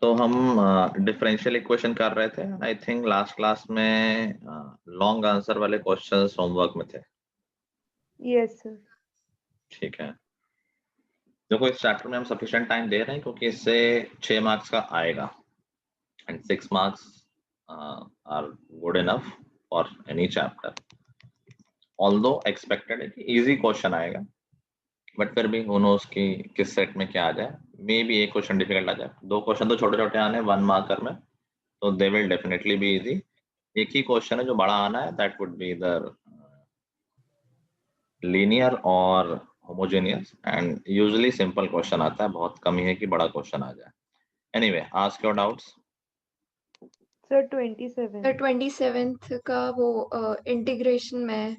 तो हम differential equation कर रहे थे। आई थिंक लास्ट क्लास में लॉन्ग आंसर वाले क्वेश्चंस होमवर्क में थे। Yes sir. ठीक है, देखो इस चैप्टर में हम सफिशिएंट टाइम दे रहे हैं क्योंकि इससे 6 मार्क्स का आएगा and 6 marks are good enough for any chapter. Although expected है कि इजी क्वेश्चन आएगा, बट फिर भी हु नोस कि किस सेट में क्या आ जाए। मे बी एक क्वेश्चन डिफिकल्ट आ जाए, 2 क्वेश्चन तो छोटे छोटे आने 1 मार्कर में, तो they will definitely be easy. एक ही क्वेश्चन है जो बड़ा आना है, दैट वुड बी इधर लीनियर और homogeneous, and usually simple question आता है, बहुत कम ही है कि बड़ा क्वेश्चन आ जाए। Anyway, ask your doubts. Sir 27। Sir 27th का वो इंटीग्रेशन में।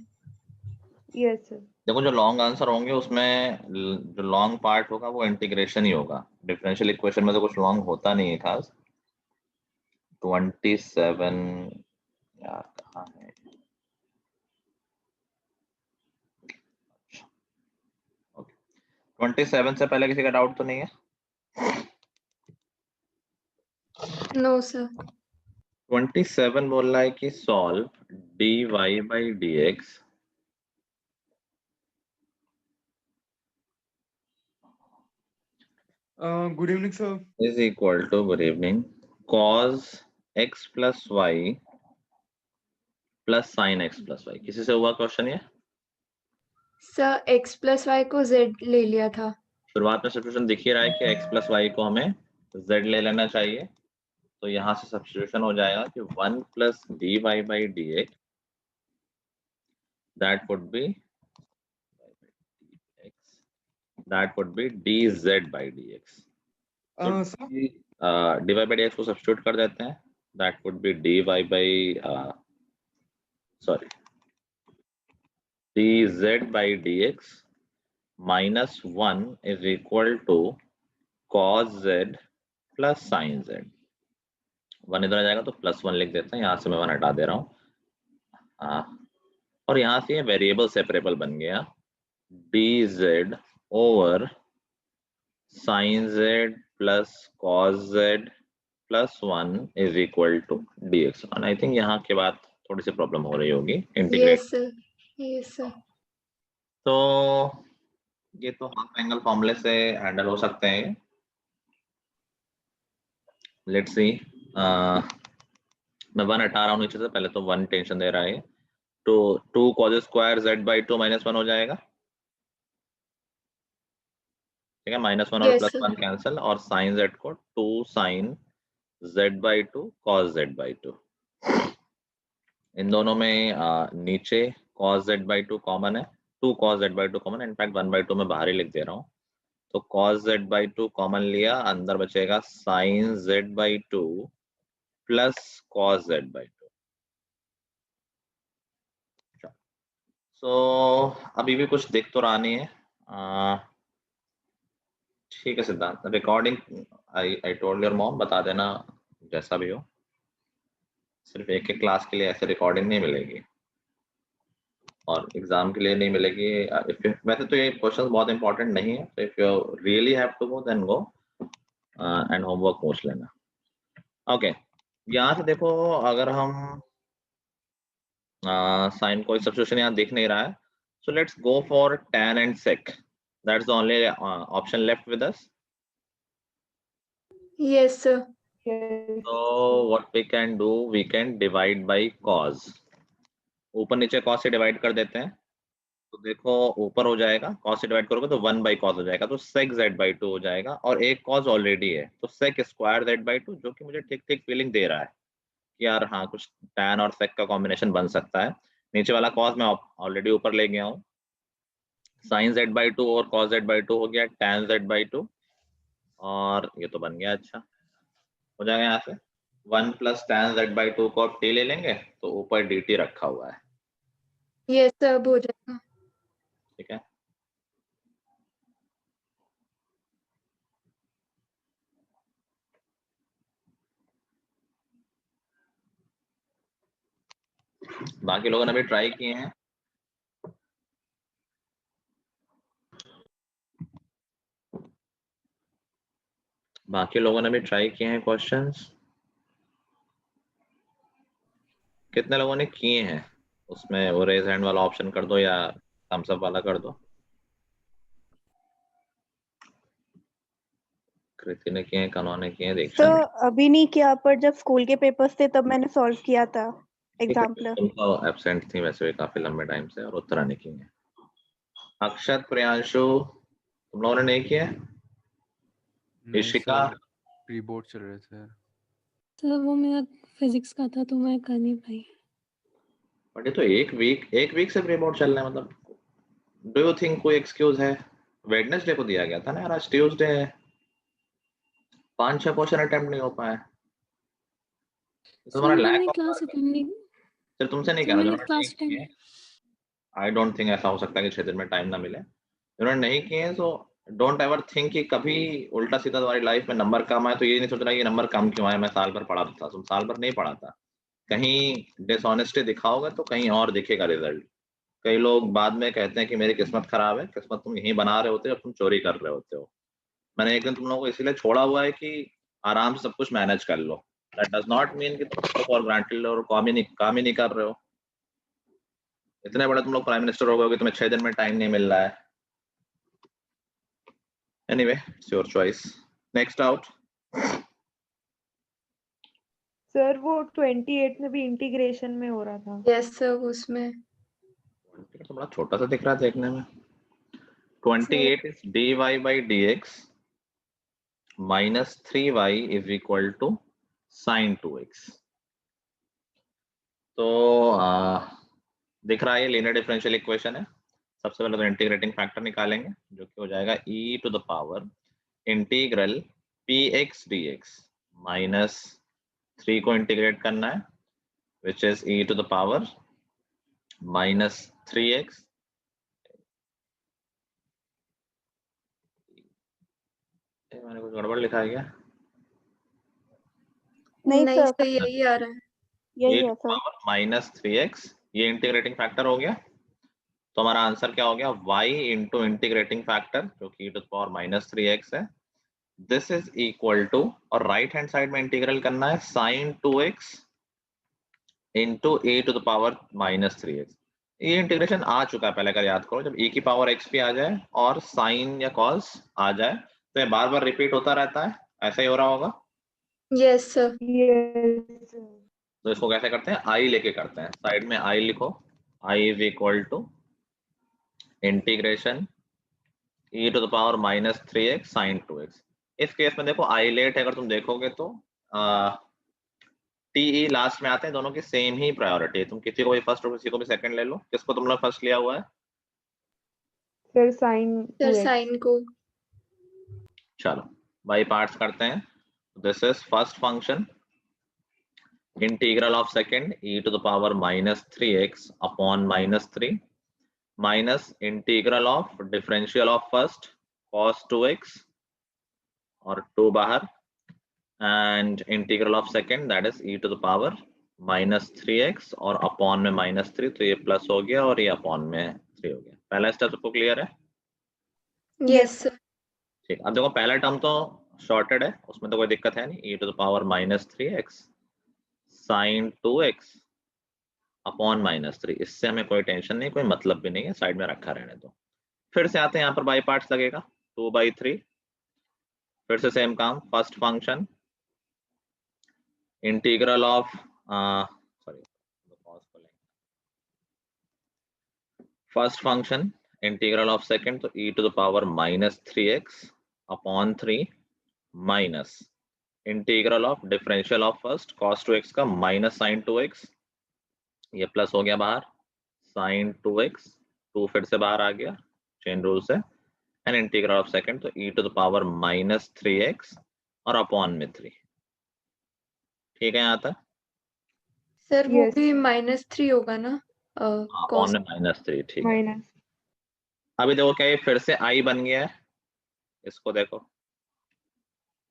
Yes sir. देखो जो लॉन्ग आंसर होंगे उसमें जो लॉन्ग पार्ट होगा वो इंटीग्रेशन ही होगा। डिफरेंशियल इक्वेशन में तो कुछ लॉन्ग होता नहीं है खास। 27 यार कहाँ है? 27 से पहले किसी का डाउट तो नहीं है? No sir. 27 बोल रहा है कि solve dy by dx good evening sir. is equal to, good evening, cos x plus y plus sin x plus y। किसी से हुआ क्वेश्चन ये? सर x प्लस वाई को z ले लिया था। शुरुआत में सब्स्टिट्यूशन दिख ही रहा है कि x प्लस वाई को हमें z ले लेना चाहिए, तो यहाँ से सब्स्टिट्यूशन हो जाएगा कि 1 plus dy by dx that would be dz by dx। तो dy by dx को सब्स्टिट्यूट कर देते हैं, that would be dy by dz by dx minus 1 is equal to cos z plus sin z। 1 इधर आ जाएगा तो +1 लिख देते हैं, यहाँ से मैं 1 हटा दे रहा हूँ, और यहाँ से ये वेरिएबल सेपरेबल बन गया, dz over sin z plus cos z plus 1 is equal to dx। और आई थिंक यहाँ के बाद थोड़ी सी प्रॉब्लम हो रही होगी integrate. Yes sir, yes sir. तो ये तो हाफ एंगल फॉर्मूले से हैंडल हो सकते हैं। लेट्स सी, मैं 1 हटा रहा हूँ नीचे से, पहले तो 1 टेंशन दे रहा है। तो 2 cos स्क्वायर z by 2 -1 हो जाएगा, ठीक है, -1 और Yes, +1 कैंसिल, और sin z को 2 sin z by 2 cos z by 2। इन दोनों में नीचे cos z by 2 कॉमन है, 2 cos z by 2 कॉमन है, इनफैक्ट 1 by 2 मैं बाहर ही लिख दे रहा हूँ। तो cos z by 2 कॉमन लिया, अंदर बचेगा sin z by 2 plus cos z by 2। सो अभी भी कुछ दिख तो रहा नहीं है। ठीक है सिद्धांत, recording I told your mom, बता देना जैसा भी हो, सिर्फ एक एक क्लास के लिए ऐसे रिकॉर्डिंग नहीं मिलेगी और एग्जाम के लिए नहीं मिलेगी। वैसे तो ये क्वेश्चन बहुत इंपॉर्टेंट नहीं है, तो if you really have to go then go and homework पूछ लेना। ओके, यहाँ से देखो, अगर हम साइन कोई सब्स्टिट्यूशन यहाँ दिख नहीं रहा है, so let's go for tan and sec। That's the only option left with us. yes sir। So what we can do, we can divide by cos। ऊपर नीचे cos से डिवाइड कर देते हैं, तो देखो ऊपर हो जाएगा, cos से डिवाइड करोगे तो 1 by cos हो जाएगा, तो sec z by 2 हो जाएगा, और एक cos ऑलरेडी है तो sec स्क्वायर z by 2, जो कि मुझे ठीक ठीक फीलिंग दे रहा है कि यार हाँ कुछ tan और sec का कॉम्बिनेशन बन सकता है। नीचे वाला cos मैं ऑलरेडी ऊपर ले गया हूँ, sin z by 2 और cos z by 2 हो गया tan z by 2, और ये तो बन गया, अच्छा हो जाएगा। यहाँ से 1 प्लस tan z by 2 को आप t ले लेंगे तो ऊपर dt रखा हुआ है, yes sir, अब हो जाएगा। ठीक है। बाकी लोगों ने भी ट्राई किए हैं। बाकी लोगों ने भी ट्राई किए हैं क्वेश्चंस? कितने लोगों ने किए हैं? उसमें वो रेज हैंड वाला ऑप्शन कर दो या थम्स अप वाला कर दो। कृति ने किए हैं, कनौ ने किए हैं, दीक्षा ने। अभी नहीं किया, पर जब स्कूल के पेपर्स थे तब मैंने सॉल्व किया था ठीक है, एग्जाम्पलर। तुम तो एब्सेंट थी वैसे भी काफी लंबे टाइम से, और उत्तरा ने किए हैं। अक्षत, प्रियांशु, तुम लोगों ने नहीं किए? इशिका? प्री बोर्ड चल रहे थे। सर वो मेरा फिजिक्स का था तो मैं कर नहीं पाई। बट ये तो एक वीक से प्री बोर्ड चल रहा है, मतलब डू यू थिंक कोई एक्सक्यूज है? वेडनेसडे को दिया गया था ना यार, आज ट्यूसडे है, 5-6 क्वेश्चन अटेम्प्ट नहीं हो पाए। सर तुम्हारा मैंने लैक ऑफ क्लास अटेंड नहीं सर तुमसे नहीं सर कहना, मैंने जिन्होंने नहीं क्लास अटेंड किए, आई डोंट थिंक ऐसा हो सकता है कि 6 दिन में टाइम ना मिले। जिन्होंने नहीं किए तो डोंट एवर थिंक कि कभी उल्टा सीधा तुम्हारी लाइफ में नंबर कम आए तो ये नहीं सोचना कि नंबर कम क्यों आया, मैं साल भर पढ़ा था। तुम साल भर नहीं पढ़ा था, कहीं डिसऑनेस्टी दिखाओगे तो कहीं और दिखेगा रिजल्ट। कई लोग बाद में कहते हैं कि मेरी किस्मत खराब है, किस्मत तुम यहीं बना रहे होते हो, तुम चोरी कर रहे होते हो। मैंने एक दिन तुम लोगों को इसीलिए छोड़ा हुआ है कि आराम से सब कुछ मैनेज कर लो। दैट डज नॉट मीन कि तुम फॉर ग्रांटेड लो और काम ही नहीं कर रहे हो। इतने बड़े तुम लोग प्राइम मिनिस्टर हो गए कि तुम्हें 6 दिन में टाइम नहीं मिल रहा है। Anyway, it's your choice. Next out. Sir वो 28 में भी इंटीग्रेशन में हो रहा था। यस सर, उसमें तो बड़ा छोटा सा दिख रहा है देखने में। 28 is dy by dx minus 3y is equal to sin 2x। तो दिख रहा है ये लीनियर डिफरेंशियल इक्वेशन है। सबसे पहले तो इंटीग्रेटिंग फैक्टर निकालेंगे जो कि हो जाएगा e to the power integral px dx minus 3 को इंटीग्रेट करना है which is e to the power minus 3x। मैंने कुछ गड़बड़ लिखा है क्या? नहीं नहीं सर, सर, यही आ रहा है। यही e है to sir. Power minus 3x, ये इंटीग्रेटिंग फैक्टर हो गया। तो हमारा आंसर क्या हो गया? y इंटू इंटीग्रेटिंग फैक्टर जो कि e to the power minus 3x है, दिस इज इक्वल टू, और राइट हैंड साइड में इंटीग्रल करना है sin 2x into e to the power minus 3x। ये इंटीग्रेशन आ चुका है पहले, अगर याद करो, जब e की पावर x भी आ जाए और sin या cos आ जाए तो ये बार बार रिपीट होता रहता है, ऐसा ही हो रहा होगा। Yes sir. Yes sir. तो इसको कैसे करते हैं? i लेके करते हैं, साइड में i लिखो, i is equal to integration e to the power minus 3x sin 2x। इस केस में देखो i लेट है, अगर तुम देखोगे तो टीई लास्ट में आते हैं, दोनों की सेम ही प्रायोरिटी है। तुम किसी को भी फर्स्ट और किसी को भी सेकंड ले लो। किसको तुम लोग फर्स्ट लिया हुआ है? Sir sign sir 2x। Sign को चलो बाई पार्ट्स करते हैं। This is first function integral of second e to the power minus 3x upon minus 3 minus integral of differential of first cos 2x और 2 बाहर, and integral of second that is e to the power minus 3x और upon में minus 3, तो ये plus हो गया और ये अपॉन में 3 हो गया। पहला स्टेप सबको क्लियर है? Yes sir. ठीक, अब देखो पहला टर्म तो शॉर्टेड है, उसमें तो कोई दिक्कत है नहीं, e to the power minus 3x sine 2x upon minus 3, इससे हमें कोई टेंशन नहीं, कोई मतलब भी नहीं है, साइड में रखा रहने दो। फिर से आते हैं, यहाँ पर बाई पार्ट्स लगेगा 2/3। फिर से सेम काम, first function integral of first function integral of second, तो e to the power minus 3x upon 3 minus integral of differential of first cos 2x का माइनस साइन 2x, ये प्लस हो गया बाहर, साइन 2x, 2 फिर से बाहर आ गया चेन रूल से, एंड इंटीग्रल ऑफ सेकंड तो e to the power minus 3x और अपॉन में 3। ठीक है यहाँ तक? सर वो Yes, भी sir. -3 होगा ना? अपॉन कॉस में माइनस 3, ठीक है। Minus. अभी देखो क्या ये फिर से i बन गया है, इसको देखो,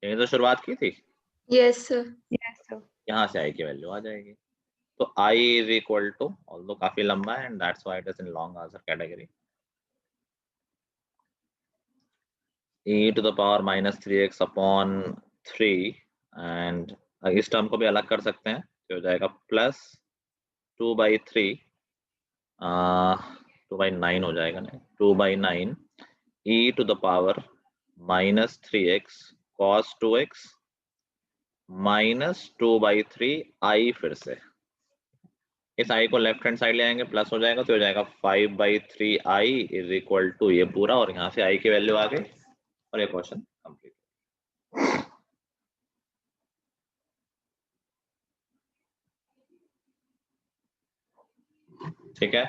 यही तो शुरुआत की थी, यस सर। Yes, sir. यहाँ से i की वैल्यू आ जाएगी। तो i is equal to, although काफी लंबा है and that's why it is in long answer category, e to the power minus 3x upon 3 and इस टर्म को भी अलग कर सकते हैं, तो हो जाएगा प्लस 2/3 2/9 हो जाएगा ना, 2/9 e to the power minus 3x cos 2x minus 2/3 i, फिर से इस i को लेफ्ट हैंड साइड ले आएंगे, प्लस हो जाएगा, तो हो जाएगा 5/3 i इज इक्वल टू ये पूरा, और यहाँ से i की वैल्यू आ गई और ये क्वेश्चन कंप्लीट। ठीक है,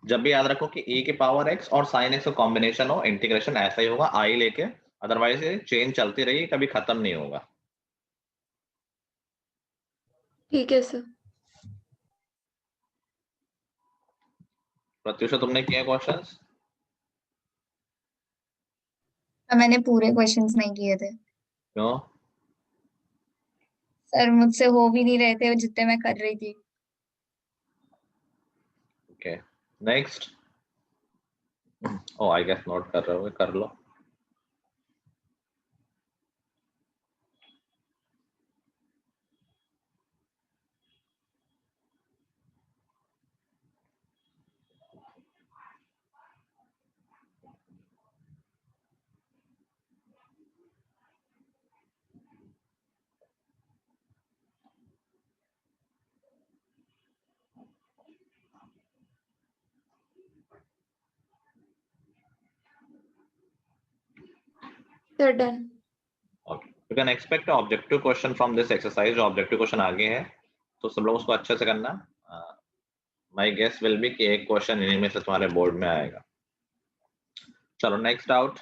जब भी याद रखो कि e की पावर x और sin x का कॉम्बिनेशन हो, इंटीग्रेशन ऐसा ही होगा i लेके, अदरवाइज ये चेन चलती रही, कभी खत्म नहीं होगा। ठीक है सर। प्रत्युषा तुमने किया क्वेश्चंस? मैंने पूरे क्वेश्चंस नहीं किए थे क्यों? सर, मुझसे हो भी नहीं रहे थे जितने मैं कर रही थी। Okay, next. Oh I guess note कर रहे हो, कर लो। Sir done. Okay, you can expect objective question from this exercise. जो ऑब्जेक्टिव क्वेश्चन आगे है, तो सब लोग उसको अच्छे से करना। माय गेस विल बी कि एक क्वेश्चन इन्हीं में से तुम्हारे बोर्ड में आएगा। चलो नेक्स्ट आउट।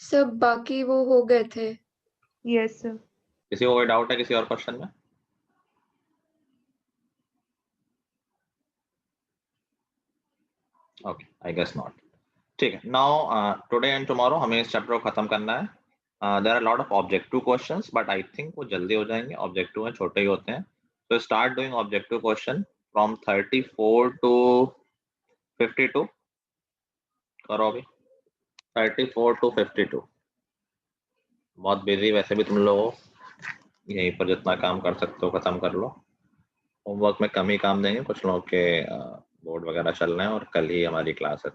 सब बाकी वो हो गए थे। Yes sir. किसी को कोई डाउट है किसी और क्वेश्चन में? Okay, I guess not. ठीक है, नाउ टुडे एंड टुमारो हमें इस चैप्टर को खत्म करना है। There are lot of objective questions, but I think वो जल्दी हो जाएंगे, ऑब्जेक्टिव में छोटे ही होते हैं। तो start doing objective question from 34 to 52 करो अभी। 34 टू 52 बहुत बिजी वैसे भी तुम लोग, यहीं पर जितना काम कर सकते हो खत्म कर लो। होमवर्क में कम ही काम देंगे, कुछ लोगों के बोर्ड वगैरह चल रहे हैं और कल ही हमारी क्लास है।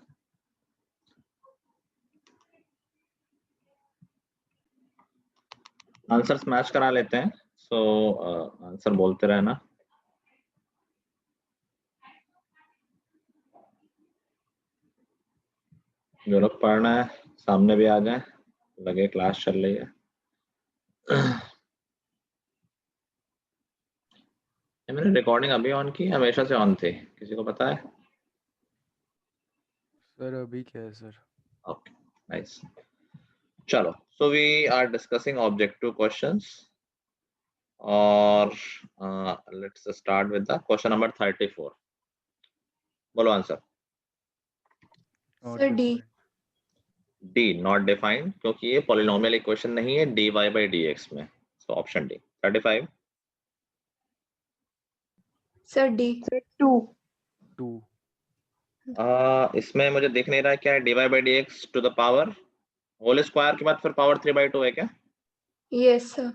आंसर मैच करा लेते हैं, सो आंसर बोलते रहना। जो लोग पढ़ना है सामने भी आ जाए, लगे क्लास चल रही है। मैंने रिकॉर्डिंग अभी ऑन की, हमेशा से ऑन थी, किसी को पता है? सर अभी क्या है सर? Okay, nice. चलो, so we are discussing objective questions और let's start with the question number 34। बोलो answer. Sir D. D not defined, क्योंकि ये पॉलिनोमियल इक्वेशन नहीं है dy by dx में, so option D. 35 sir D. Sir 2 इसमें मुझे दिख नहीं रहा है क्या है। dy by dx to the power whole square के बाद फिर पावर 3/2 है क्या? Yes sir.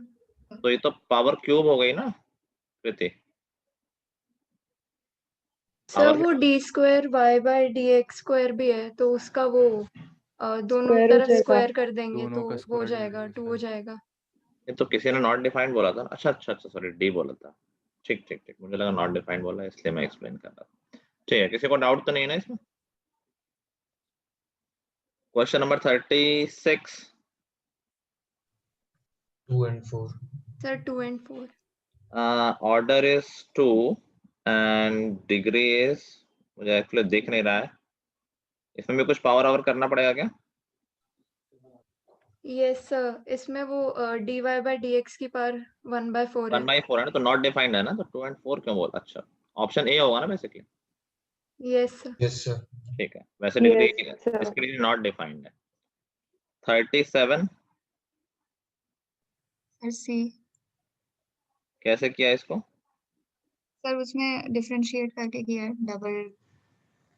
तो ये तो पावर क्यूब हो गई ना कृति। सर पावर वो d square y by d x square भी है, तो उसका वो दोनों Square हो तरफ जाएगा। स्क्वायर कर देंगे दोनों तो का हो square ले जाएगा, लेंगे 2 शायद। हो जाएगा। ये तो किसी ने नॉट डिफाइंड बोला था ना। अच्छा अच्छा अच्छा, सॉरी डी बोला था। ठीक ठीक ठीक, मुझे लगा नॉट डिफाइंड बोला, इसलिए मैं एक्सप्लेन कर रहा था। ठीक है, किसी को डाउट तो नहीं है ना इसमें? Question number 36। 2 and 4. Sir 2 and 4। Order is 2 and degree is, मुझे एक्चुअली दिख नहीं रहा है। इसमें भी कुछ पावर ओवर करना पड़ेगा क्या? यस सर, इसमें वो d y by d x की पावर 1/4 है। 1/4 है ना, तो नॉट डिफाइंड है ना, तो 2 and 4 क्यों बोला? अच्छा, ऑप्शन ए होगा ना basically. Yes sir. Yes, sir. ठीक है, वैसे डिग्री Yes, sir. इसके लिए नॉट डिफाइंड है। 37 सर सी। कैसे किया इसको? सर उसमें डिफरेंशिएट करके किया है, डबल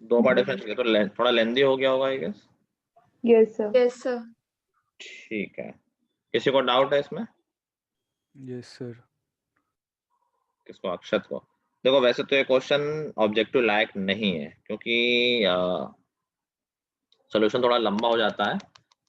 दो बार डिफरेंशिएट किया तो थोड़ा लेंदी हो गया होगा I guess. Yes sir. Yes sir. ठीक है, किसी को डाउट है इसमें? Yes sir. किसको? अक्षत को। देखो वैसे तो ये क्वेश्चन ऑब्जेक्टिव लायक नहीं है क्योंकि सोल्यूशन थोड़ा लंबा हो जाता है,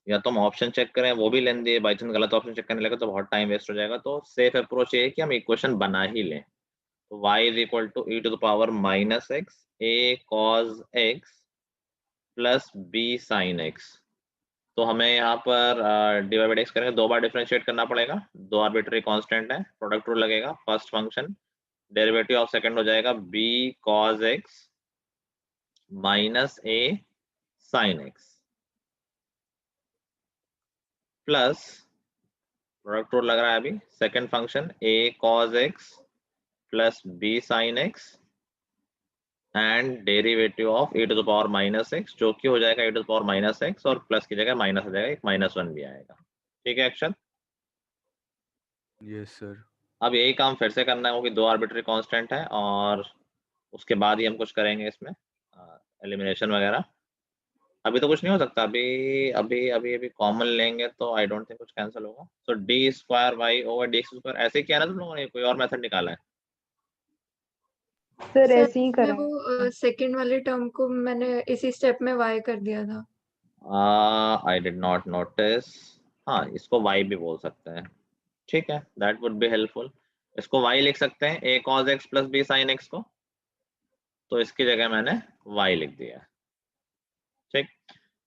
या तो हम ऑप्शन चेक करें वो भी लेंदी है, बाई चांस गलत ऑप्शन चेक करने लगे तो बहुत टाइम वेस्ट हो जाएगा। तो सेफ अप्रोच ये है कि हम इक्वेशन बना ही लें। तो y is equal to e to the power minus x a cos x plus b sin x। तो हमें यहाँ पर डिवाइड बाई एक्स करेंगे, दो बार डिफरेंशिएट करना पड़ेगा, दो आर्बिट्री कांस्टेंट है, प्रोडक्ट रूल लगेगा, first function derivative of second हो जाएगा b cos x minus a sin x plus product rule लग रहा है अभी, second function a cos x plus b sin x and derivative of e to the power minus x, जो कि हो जाएगा e to the power minus x और plus की जगह माइनस हो जाएगा, एक -1 भी आएगा। ठीक है अक्षर? Yes sir. अब यही काम फिर से करना है क्योंकि दो आर्बिट्री कांस्टेंट है और उसके बाद ही हम कुछ करेंगे इसमें एलिमिनेशन वगैरह। अभी तो कुछ नहीं हो सकता, अभी अभी अभी अभी कॉमन लेंगे तो आई डोंट थिंक कुछ कैंसिल होगा। So d square y over d x square, ऐसे ही किया ना तुम लोगों ने, कोई और मेथड निकाला है? सर सर ऐसे ही मैं करा है। वो सेकंड वाले टर्म को मैंने इसी स्टेप में y कर दिया था। I did not notice. हाँ, इसको y भी बोल सकते हैं, ठीक है, दैट वुड बी हेल्पफुल। इसको y लिख सकते हैं, a cos x plus b sin x को, तो इसकी जगह मैंने y लिख दिया। ठीक,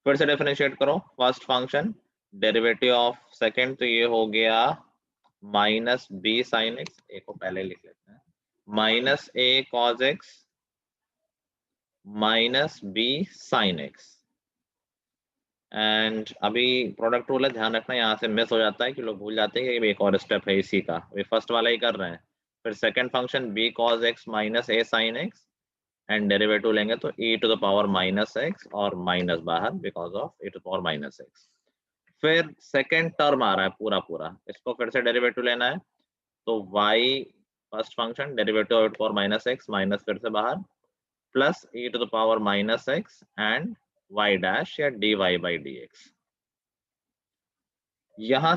फिर से डिफरेंशिएट करो, first function derivative of second, तो ये हो गया minus b sin x, a को पहले लिख लेते हैं, minus a cos x minus b sin x। And अभी प्रोडक्ट रूल है, ध्यान रखना, यहाँ से मिस हो जाता है कि लोग भूल जाते हैं कि एक और स्टेप है इसी का, अभी फर्स्ट वाला ही कर रहे हैं। फिर second function b cos x minus a sin x and derivative लेंगे तो e to the power minus x और माइनस बाहर because of e to power minus x. फिर सेकंड टर्म आ रहा है पूरा पूरा, इसको फिर से डेरिवेटिव लेना है, तो y first function derivative e to power minus x minus फिर से बाहर plus e to the power minus x and y dash या dy बाई dx। यहाँ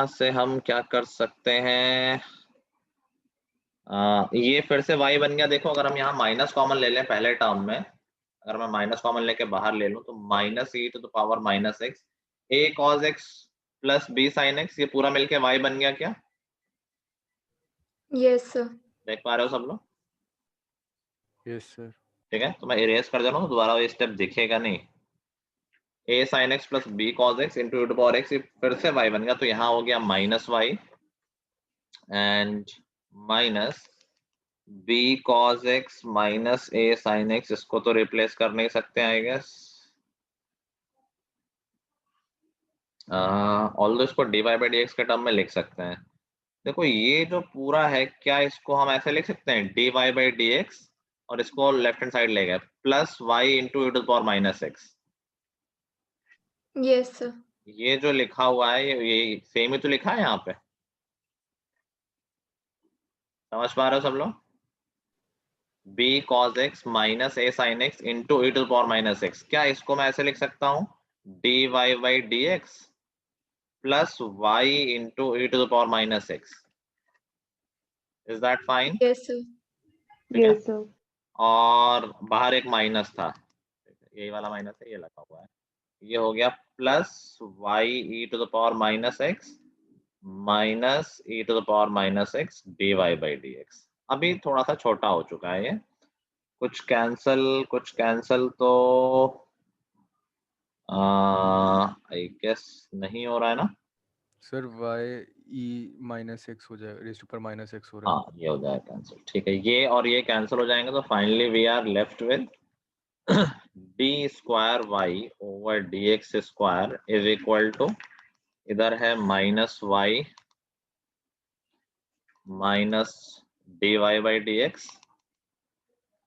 से हम क्या कर सकते हैं, ये फिर से y बन गया। देखो अगर हम यहाँ माइनस कॉमन ले लें पहले टर्म में, अगर मैं माइनस कॉमन लेके बाहर ले लूं तो minus e to the power minus x a cos x plus b sin x, ये पूरा मिलके y बन गया क्या? Yes sir. देख पा रहे हो सब लोग? Yes sir. ठीक है, तो मैं इरेज कर दे रहा हूँ, दोबारा ये स्टेप दिखेगा नहीं। a sin x plus b cos x into e to power x, ये फिर से y बन गया, तो यहाँ हो गया minus y and minus b cos x minus a sin x, इसको तो रिप्लेस कर नहीं सकते आई गेस, ऑल्दो इसको dy बाई dx के टर्म में लिख सकते हैं। देखो ये जो पूरा है, क्या इसको हम ऐसे लिख सकते हैं dy बाई dx और इसको लेफ्ट हैंड साइड ले गए plus y into e to the power minus x. Yes sir. ये जो लिखा हुआ है ये सेम ही तो लिखा है यहाँ पे, समझ पा रहे हो सब लोग? b cos x minus a sin x into e to the power minus x, क्या इसको मैं ऐसे लिख सकता हूँ dy by dx plus y into e to the power minus x. Is that fine? Yes sir. Yes sir. और बाहर एक माइनस था, यही वाला माइनस है, ये लगा हुआ है, ये हो गया plus y e to the power minus x minus e to the power minus x dy by dx। अभी थोड़ा सा छोटा हो चुका है ये, कुछ कैंसल तो आई गेस नहीं हो रहा है ना? Sir y e minus x हो जाएगा, raise to power minus x हो रहा है। हाँ ये हो जाएगा कैंसिल, ठीक है, ये और ये कैंसिल हो जाएंगे, तो finally we are left with d square y over d x square is equal to, इधर है minus y minus d y by d x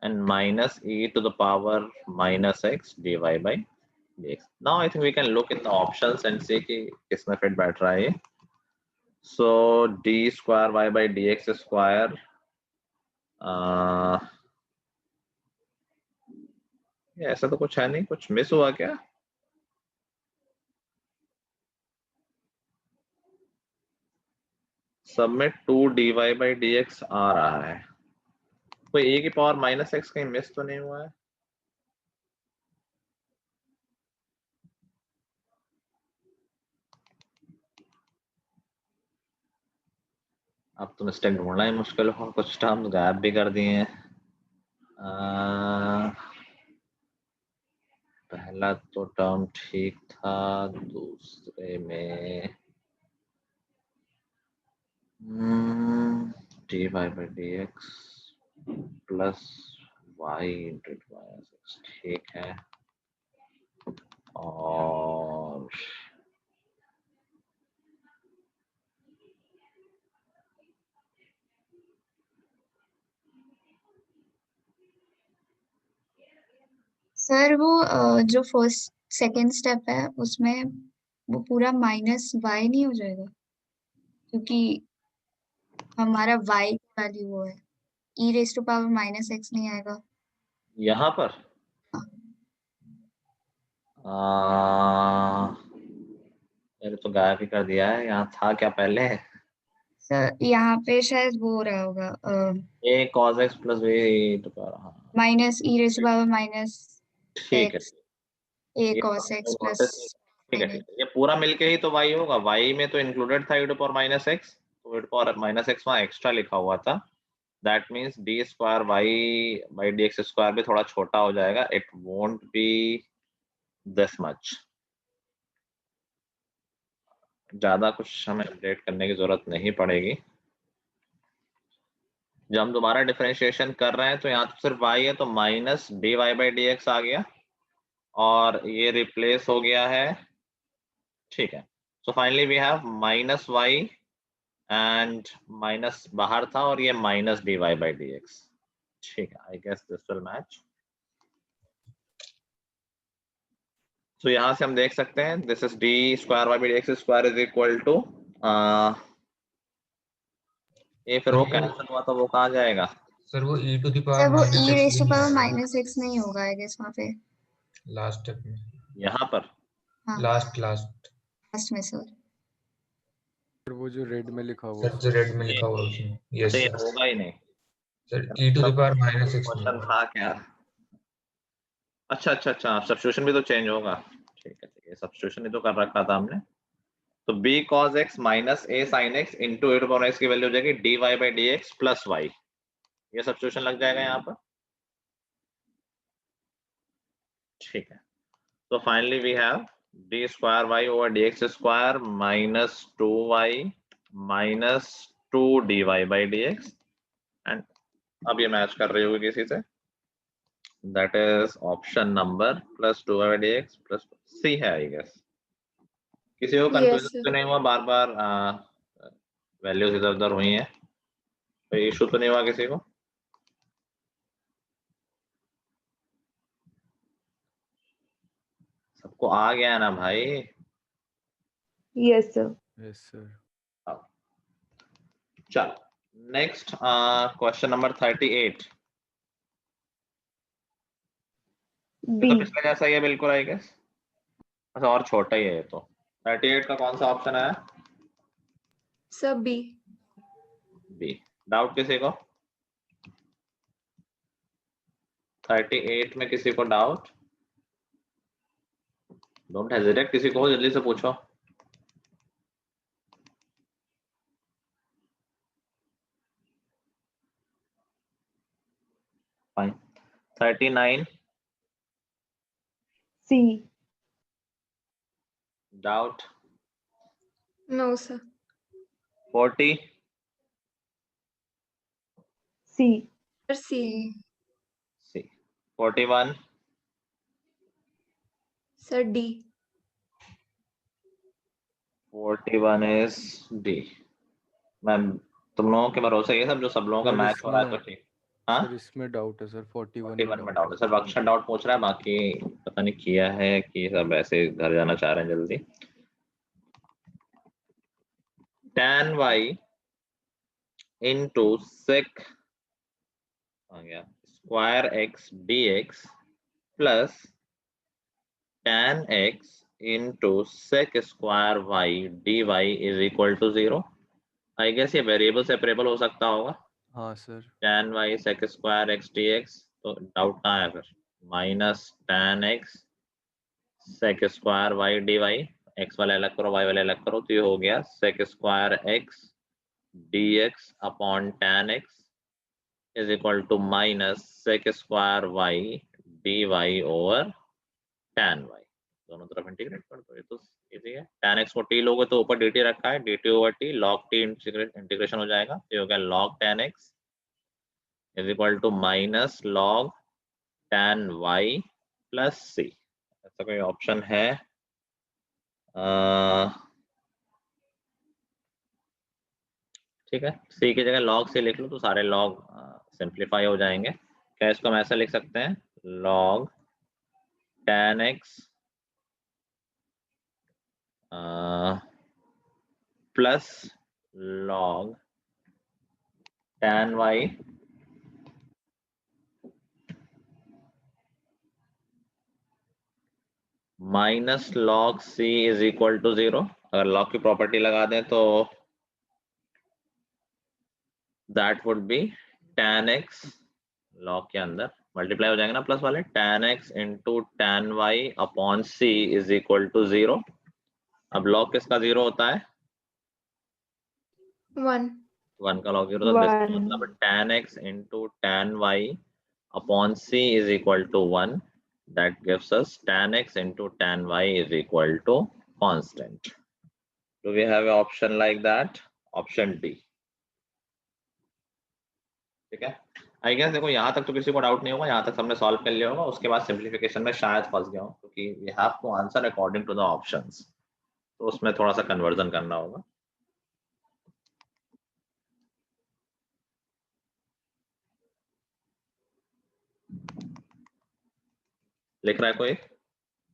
and minus e to the power minus x dy by dx. Now I think we can look in the options and see कि किसमें fit बैठ रहा है ये. So d square y by dx square ये ऐसा तो कुछ है नहीं, कुछ मिस हुआ क्या? सबमिट 2 dy/dx आ रहा है, कोई a की पावर -x कहीं मिस तो नहीं हुआ है? अब तो मिस्टेक ढूंढना ही मुश्किल हो, कुछ टर्म्स गायब भी कर दिए हैं। पहला तो टर्म ठीक था, दूसरे में dy/dx plus y into -x ठीक है, और सर वो जो फर्स्ट सेकंड स्टेप है उसमें वो पूरा -y नहीं हो जाएगा, क्योंकि हमारा y की वैल्यू वो है, e⁻⁻x नहीं आएगा। यहाँ पर मैंने तो गायब ही कर दिया है, यहाँ था क्या पहले? सर यहाँ पे शायद वो हो रहा होगा a cos x plus b to power, हाँ -e⁻⁻x ठीक है। a ये cos x प्लस ठीक है, ये पूरा मिलके ही तो y होगा, y में तो इंक्लूडेड था e⁻⁻x, तो e⁻⁻x वहाँ एक्स्ट्रा लिखा हुआ था, दैट मीन्स d²y/dx² भी थोड़ा छोटा हो जाएगा, it won't be this much. ज्यादा कुछ हमें अपडेट करने की जरूरत नहीं पड़ेगी। जब हम दोबारा डिफरेंशिएशन कर रहे हैं तो यहाँ तो सिर्फ y है, तो -dy/dx आ गया और ये रिप्लेस हो गया है, ठीक है। So finally we have -y and minus बाहर था और ये -dy/dx, ठीक है। I guess this will match. So यहाँ से हम देख सकते हैं this is d²y/dx² is equal to ये, फिर वो कैंसिल हुआ तो वो कहाँ जाएगा? सर वो e⁻⁻ सर वो -x नहीं होगा आई गेस वहाँ पे लास्ट स्टेप में, यहाँ पर हाँ लास्ट में सर। फिर वो जो रेड में लिखा हुआ सर जो रेड में लिखा हुआ है उसमें, यस ये सर। होगा ही नहीं सर e⁻⁻x क्वेश्चन था क्या? अच्छा, सब्स्टिट्यूशन भी तो चेंज होगा, ठीक है, ठीक है, सब्स्टिट्यूशन ही तो कर रखा था हमने। तो b cos x minus a sin x into e⁻x की वैल्यू हो जाएगी dy/dx प्लस y, ये सब्स्टिट्यूशन लग जाएगा यहाँ पर, ठीक है। तो finally we have d²y/dx² minus 2y minus 2dy/dx, and अब ये मैच कर रही होगी किसी से, that is option number plus 2y/dx plus c है आई गेस। किसी को कंफ्यूजन तो नहीं हुआ? बार बार वैल्यूज इधर उधर हुई हैं, कोई इशू तो नहीं हुआ किसी को? सबको आ गया ना भाई? Yes sir. Yes sir. चलो नेक्स्ट क्वेश्चन नंबर 38। बी। तो पिछले जैसा ही है बिल्कुल आई गेस, अच्छा और छोटा ही है ये तो। 38 का कौन सा ऑप्शन है? सब बी। बी। डाउट किसी को? 38 में किसी को डाउट? डोंट हेजिटेट, किसी को जल्दी से पूछो। Fine. 39 C. Doubt? No sir. 40 C. C. C. 41 sir D. 41 is D. Ma'am तुम लोगों के भरोसे ये सब जो सब लोगों का सर मैच हो रहा है तो इसमें ठीक। हाँ सर इसमें डाउट है सर, 41 में 41 में डाउट डाउट है सर, अक्षर डाउट पूछ रहा है, बाकी पता नहीं किया है कि सब ऐसे घर जाना चाह रहे हैं जल्दी। tan y into sec आ गया square x D x plus tan x into sec square y dy is equal to 0. I guess ये वेरिएबल सेपरेबल हो सकता होगा, हाँ sir, tan y sec square x dx, तो डाउट कहाँ है फिर, minus tan x sec square y dy, x वाले अलग करो y वाले अलग करो, तो ये हो गया sec square x dx upon tan x is equal to minus sec square y dy over tan y, दोनों तरफ इंटीग्रेट कर दो, ये तो इजी है। tan x को t लोगे तो ऊपर dt रखा है, dt over t log t integration हो जाएगा, तो ये हो गया log tan x is equal to minus log tan y plus c। ऐसा कोई ऑप्शन है? ठीक है, c की जगह log c लिख लो तो सारे log सिंप्लीफाई हो जाएंगे। क्या इसको हम ऐसा लिख सकते हैं, log tan x plus log tan y minus log c is equal to 0। अगर log की प्रॉपर्टी लगा दें तो that would be tan x, log के अंदर मल्टीप्लाई हो जाएंगे ना प्लस वाले, tan x into tan y upon c is equal to 0। अब log किसका 0 होता है, 1 का log 0, तो मतलब tan x into tan y upon c is equal to 1, that gives us tan x into tan y is equal to constant. Do we have an option like that? Option D. ठीक है, I guess देखो यहाँ तक तो किसी को doubt नहीं होगा, यहाँ तक हमने सॉल्व कर लिया होगा, उसके बाद सिंप्लीफिकेशन में शायद फंस गया हूँ, क्योंकि we have to answer according to the options, तो उसमें थोड़ा सा कन्वर्जन करना होगा। लिख रहा है कोई?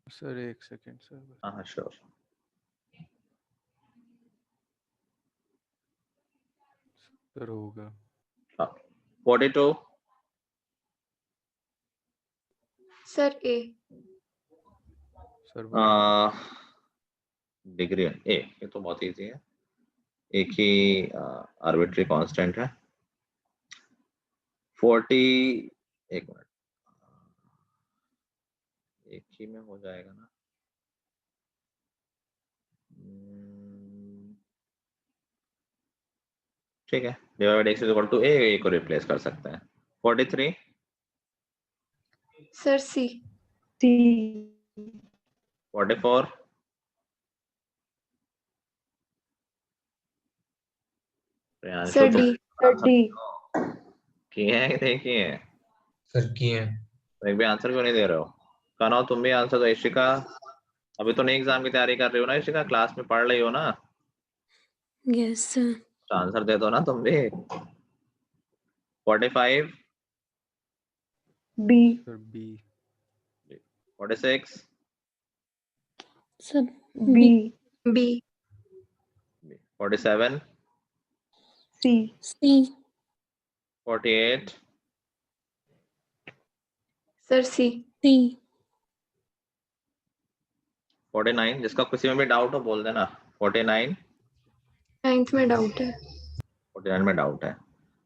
सर एक सेकेंड सर। हाँ श्योर। सर होगा 42 सर ए। सर डिग्री ए, ये तो बहुत इजी है, एक ही आर्बिट्री कांस्टेंट है। 40, एक मिनट, एक ही में हो जाएगा ना, ठीक है, divide x equal to a को रिप्लेस कर सकते हैं। 43 सर सी। 44 सर डी। किए हैं देखिए, सर किए हैं। तो एक भी आंसर क्यों नहीं दे रहे हो? कहो तुम भी आंसर दो। इशिका अभी तो नहीं एग्जाम की तैयारी कर रही हो ना, इशिका क्लास में पढ़ रही हो ना, यस सर। तो आंसर दे दो ना तुम भी। 45 बी। Sir B. 46 सब B. B. 47 C. C. 48 sir C. C. 49, जिसका किसी में भी डाउट हो बोल देना। 49 9th में डाउट है। 49 में डाउट है।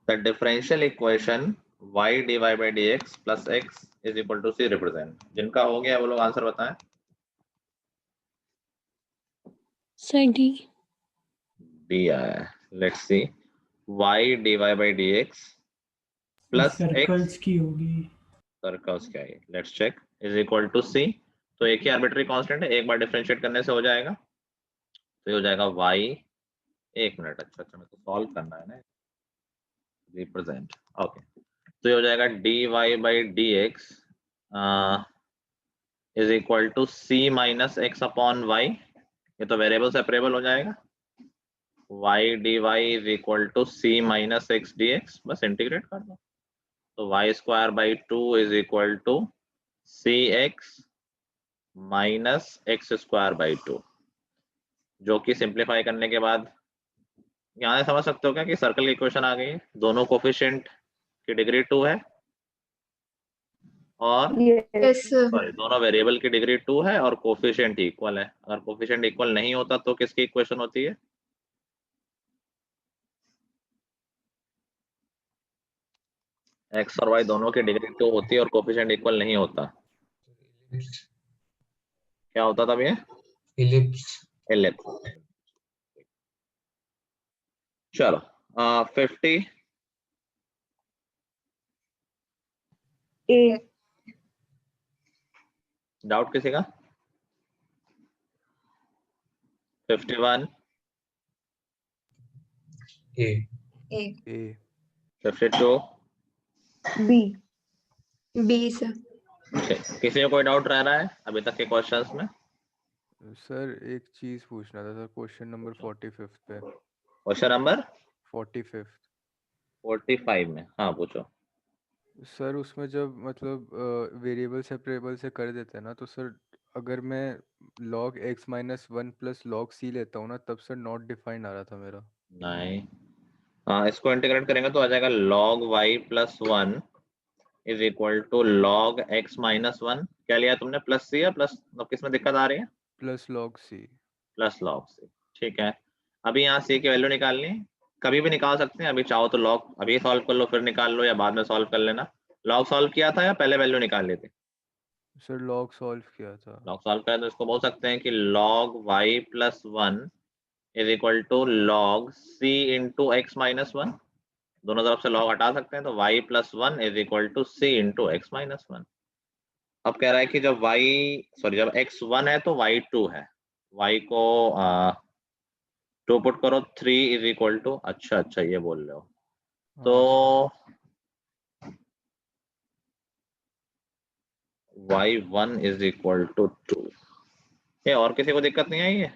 The differential equation y dy by dx plus x is equal to c represent, जिनका हो गया वो लोग आंसर बताएं। Sir D. डी आया है, let's see, y dy by dx plus circles x, की होगी। सर्कल्स क्या है, let's check, is equal to c, तो एक ही आर्बिट्री कांस्टेंट है, एक बार डिफरेंशिएट करने से हो जाएगा, तो ये हो जाएगा y, एक मिनट, अच्छा मेरे को सॉल्व करना है ना, रिप्रेजेंट, ओके, तो ये हो जाएगा dy by dx is equal to c माइनस x अपॉन y, ये तो वेरिएबल सेपरेबल हो जाएगा, y dy is equal to c माइनस x dx, बस इंटीग्रेट कर दो, तो y square by 2 is equal to cx माइनस x स्क्वायर बाई 2, जो कि सिंप्लीफाई करने के बाद यहाँ से समझ सकते हो क्या कि सर्कल की इक्वेशन आ गई है, दोनों कोफिशिएंट की डिग्री 2 है, और यस सर सॉरी दोनों वेरिएबल की डिग्री 2 है और कोफिशिएंट इक्वल है। अगर कोफिशिएंट इक्वल नहीं होता तो किसकी इक्वेशन होती है? एक्स और वाई दोनों की डिग्री 2 होती है और कोफिशिएंट इक्वल नहीं होता, क्या होता तब ये? Ellipse ellipse. चलो 50 ए डाउट किसी का? 51 ए ए ए 52 बी बी सर ठीक। किसी में कोई डाउट रह रहा है अभी तक के क्वेश्चंस में? सर एक चीज पूछना था सर, क्वेश्चन नंबर 45 पे। क्वेश्चन नंबर 45 45 में, हाँ पूछो। सर उसमें जब मतलब वेरिएबल सेपरेबल से कर देते हैं ना, तो सर अगर मैं log x minus 1 plus log c लेता हूँ ना, तब सर नॉट डिफाइंड आ रहा था मेरा। नहीं, हाँ इसको इंटीग्रेट करेंगे तो आ जाएगा log y plus 1 is equal to log x minus 1। क्या लिया तुमने, प्लस सी या प्लस, मतलब किस में दिक्कत आ रही है? Plus log c। Plus log c, ठीक है। अभी यहाँ c की वैल्यू निकालनी है, कभी भी निकाल सकते हैं, अभी चाहो तो log अभी सॉल्व कर लो फिर निकाल लो, या बाद में सॉल्व कर लेना। log सॉल्व किया था या पहले वैल्यू निकाल ली थी? सर log सॉल्व किया था। log सॉल्व करें तो इसको बोल सकते हैं कि log y plus 1 is equal to log c into x minus 1। दोनों तरफ से log हटा सकते हैं तो y plus 1 is equal to c into x minus 1। अब कह रहा है कि जब जब x 1 है तो y 2 है, y को 2 पुट करो, 3 इज इक्वल टू, अच्छा ये बोल रहे हो तो हाँ y1 इज इक्वल टू 2। ये और किसी को दिक्कत नहीं आई है?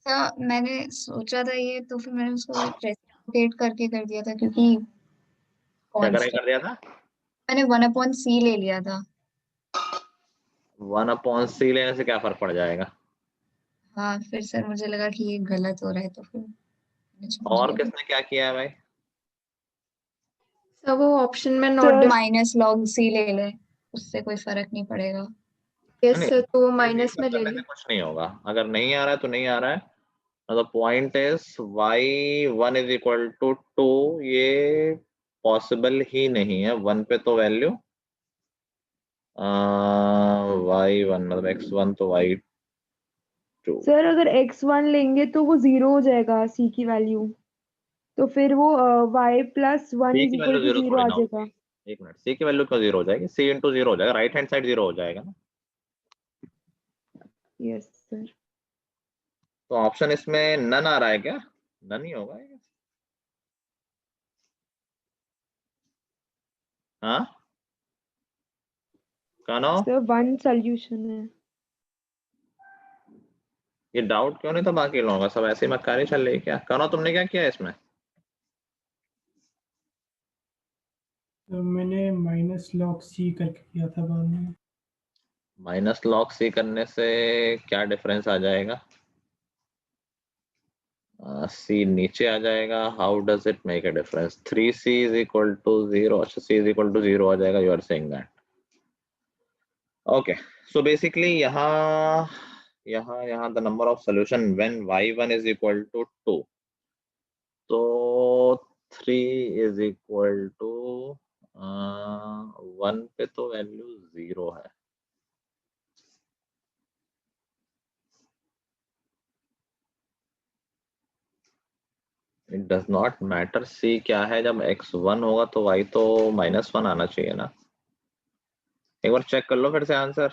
सर मैंने सोचा था ये, तो फिर मैंने उसको रेसिप्रोकेट करके कर दिया था, क्योंकि क्या कराई कांस्टेंट कर दिया था? मैंने 1/c ले लिया था। 1/c लेने से क्या फर्क पड़ जाएगा? हाँ फिर सर मुझे लगा कि ये गलत हो रहा है, तो फिर मैंने छोड़ और दिया। किसने क्या किया है भाई? सर वो ऑप्शन में sir not minus log c ले ले, उससे कोई फर्क नहीं पड़ेगा। यस नहीं, सर, तो वो ये माइनस में ले करने ली। से कुछ नहीं होगा, अगर नहीं आ रहा है तो नहीं आ रहा है। मतलब point is y1 is equal to 2, ये पॉसिबल ही नहीं है। 1 पे तो वैल्यू y1 मतलब x1 तो y2। सर अगर x1 लेंगे तो वो 0 हो जाएगा c की वैल्यू, तो फिर वो y प्लस 1 c इज की इक्वल वैल्यू टू जीरो 0 थोड़ी आ ना जाएगा। होगी, एक मिनट, c की वैल्यू क्यों जीरो हो जाएगी? c इंटू जीरो हो जाएगा, राइट हैंड साइड जीरो हो जाएगा ना। Yes sir. तो ऑप्शन इसमें नन आ रहा है क्या? नन ही होगा ये। हाँ कानो, सर 1 सोल्यूशन है। ये डाउट क्यों नहीं था बाकी लोगों का? सब ऐसे ही मक्कारी चल रही है क्या? कानो तुमने क्या किया इसमें? तो मैंने माइनस लॉग सी करके किया था बाद में। माइनस log c करने से क्या डिफरेंस आ जाएगा? c नीचे आ जाएगा। How does it make a difference? 3c is equal to 0। अच्छा c इज इक्वल टू 0 आ जाएगा, you are saying that. Okay, so basically यहाँ the number of solution when y1 is equal to 2, तो 3 is equal to 1 पे तो value 0 है। It does not matter c क्या है, जब x1 होगा तो y तो -1 आना चाहिए ना। एक बार चेक कर लो फिर से answer.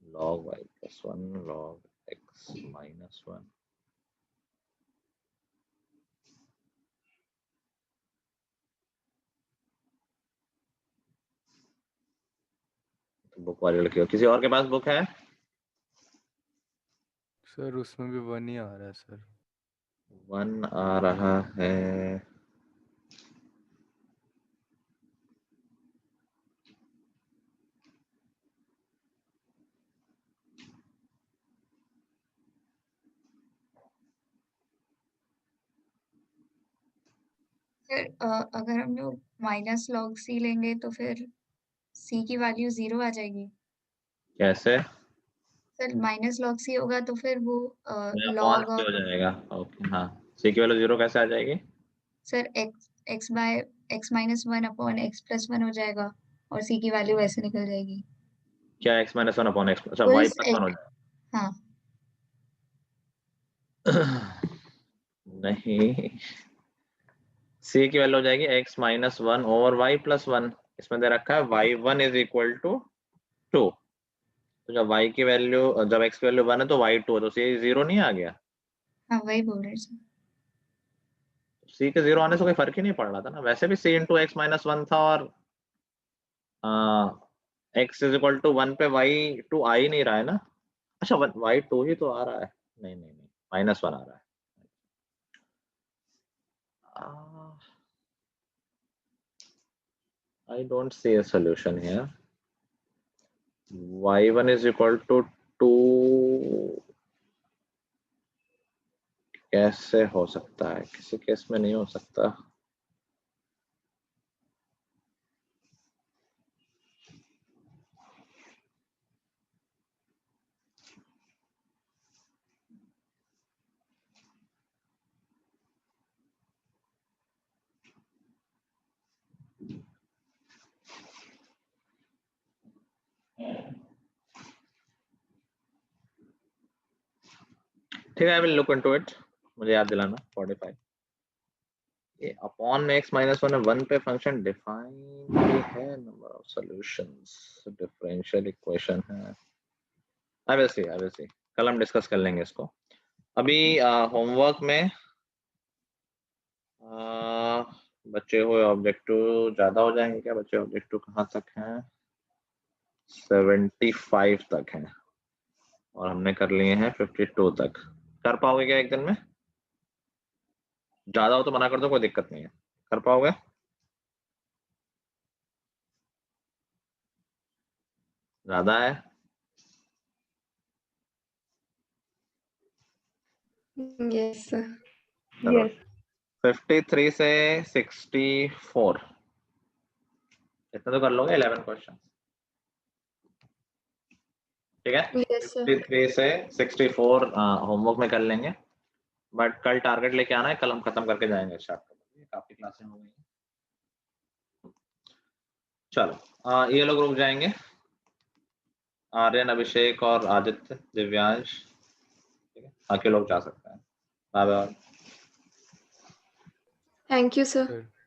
log y plus 1 log x minus 1। तो बुक वाली लड़की हो, किसी और के पास बुक है? सर उसमें भी 1 ही आ रहा है सर। 1 आ रहा है। फिर अगर हम लोग माइनस लॉग सी लेंगे तो फिर सी की वैल्यू 0 आ जाएगी। कैसे? सर माइनस लॉग सी होगा तो फिर वो अपॉन लॉग सी हो ऑफ जाएगा। ओके हाँ, सी की वैल्यू 0 कैसे आ जाएगी? Sir x by x minus 1 upon x plus 1 हो जाएगा और सी की वैल्यू ऐसे निकल जाएगी। क्या x minus one upon x, अच्छा फुल y प्लस 1 हो जाएगा? हाँ नहीं, c की वैल्यू हो जाएगी x minus 1 over y plus 1। इसमें दे रखा है y1 इज इक्वल टू 2। तो जब y की वैल्यू, जब x की वैल्यू 1 है तो y2 है, तो c 0 नहीं आ गया? हाँ वही बोल रहे सर। c के 0 आने से कोई फर्क ही नहीं पड़ रहा था ना, वैसे भी c इंटू एक्स माइनस 1 था और x इज इक्वल टू 1 पे y2 आ ही नहीं रहा है ना। अच्छा y2 ही तो आ रहा है, नहीं नहीं नहीं, माइनस 1 आ रहा है। I don't see a solution here. y1 is equal to 2 कैसे हो सकता है? किसी केस में नहीं हो सकता। ठीक है, I will look into it. मुझे याद दिलाना 45 ये अपॉन में x माइनस 1 पे फंक्शन डिफाइन है, number of solutions, differential equation है। आई विल सी, कल हम डिस्कस कर लेंगे इसको। अभी होमवर्क में बच्चे हुए ऑब्जेक्टिव ज्यादा हो जाएंगे क्या? बच्चे ऑब्जेक्टिव कहाँ तक हैं? 75 तक हैं और हमने कर लिए हैं 52 तक। कर पाओगे क्या एक दिन में? ज्यादा हो तो मना कर दो, कोई दिक्कत नहीं है। कर पाओगे? ज्यादा है? Yes sir. चलो यस 53 से 64 इतना तो कर लोगे, 11 क्वेश्चन। ठीक है, यस सर। 53 से 64 होमवर्क में कर लेंगे, बट कल टारगेट लेके आना है, कल हम खत्म करके जाएंगे स्टार्ट करके। काफी क्लासें हो गई हैं। चलो ये लोग रुक जाएंगे, आर्यन, अभिषेक और आदित्य, दिव्यांश। ठीक है, बाकी लोग जा सकते हैं। Bye bye. Thank you sir. Sir